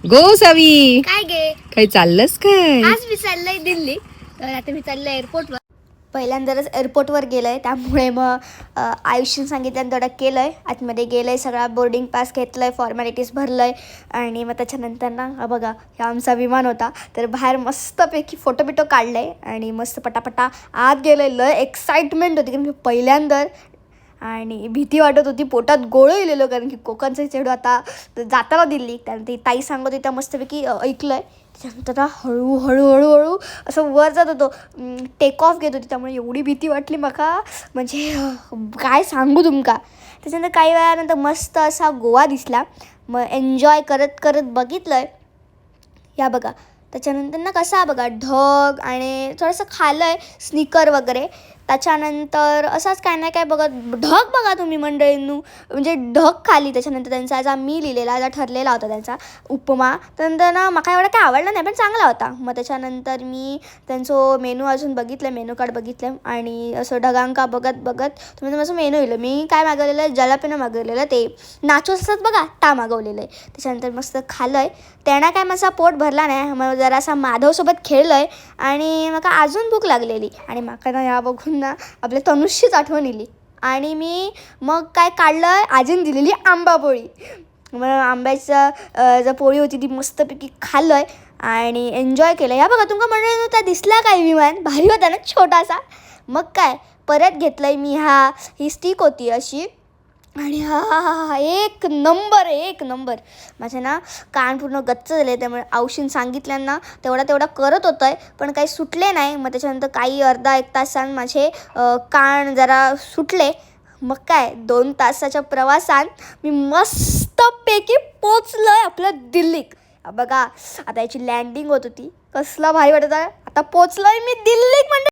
गो सावी, काय गे? काय चाललंस काय? आज मी चाललंय दिल्ली. तर आता मी चाललंय एअरपोर्टवर. पहिल्यांदाच एअरपोर्टवर गेलंय, त्यामुळे मग आयुष्याने सांगितल्यानं तेवढं केलंय. आतमध्ये गेलंय, सगळा बोर्डिंग पास घेतलंय, फॉर्मॅलिटीज भरलंय आणि मग त्याच्यानंतर ना बघा, हा आमचा विमान होता. तर बाहेर मस्तपैकी फोटो बिटो काढले आणि मस्त पटापटा आत गेलंय. लय एक्साइटमेंट होती कारण की पहिल्यांदा, आणि भीती वाटत होती, पोटात गोळं इलेलं कारण की कोकणचं चेडू आता जाताना दिल्ली. त्यानंतर ती ताई सांगत होती त्या मस्तपैकी ऐकलं आहे. त्याच्यानंतर हळूहळू असं वर जात होतो, टेक ऑफ घेत होती. त्यामुळे एवढी भीती वाटली माका, म्हणजे काय सांगू तुमका. त्याच्यानंतर काही वेळानंतर मस्त असा गोवा दिसला. मग एन्जॉय करत करत बघितलं आहे. या बघा, त्याच्यानंतर ना कसा बघा ढग आणि थोडंसं खालं आहे स्निकर वगैरे. त्याच्यानंतर असंच काय नाही काय बघत ढग बघा तुम्ही मंडळींनू, म्हणजे ढग खाली. त्याच्यानंतर त्यांचा आज मी लिहिलेला आज ठरलेला होता त्यांचा उपमा. त्यानंतर ना मला एवढा काय आवडला नाही, पण चांगला होता. मग त्याच्यानंतर मी त्यांचं मेनू अजून बघितलं, मेनू कार्ड बघितलं आणि असं ढगांका बघत बघत तुम्ही माझं मेनू येईल. मी काय मागवलेलं आहे, जलापिनो मागवलेलं, ते नाचोस असतात बघा, ता मागवलेलं आहे. त्याच्यानंतर मस्त खाल्लं आहे. त्यांना काय माझा पोट भरला नाही. मग जरासा माधवसोबत खेळलं आहे आणि मग अजून भूक लागलेली आणि माका ना या बघून ना आपल्या तनुष्यच आठवण येली. आणि मी मग काय काढलं, आजीने दिलेली आंबापोळी. मग आंब्याचं जर पोळी होती ती मस्तपैकी खाल्लं आहे आणि एन्जॉय केलं. या बघा तुमका म्हणलं त्या दिसला काय विमान, भारी होता ना छोटासा. मग काय परत घेतलं आहे मी, ही स्टिक होती अशी, आणि हा एक नंबर. माझे ना कान पूर्ण गच्च झाले. त्यामुळे औषध सांगितल्यांना तेवढा करत होतं आहे, पण काही सुटले नाही. मग त्याच्यानंतर काही अर्धा एक तासांत माझे कान जरा सुटले. मग काय 2 तासाच्या प्रवासात मी मस्तपैकी पोचलो आहे आपल्या दिल्लीत. बघा आता याची लँडिंग होत होती, कसला भारी वाटत आहे. आता पोचलो आहे मी दिल्लीत म्हणजे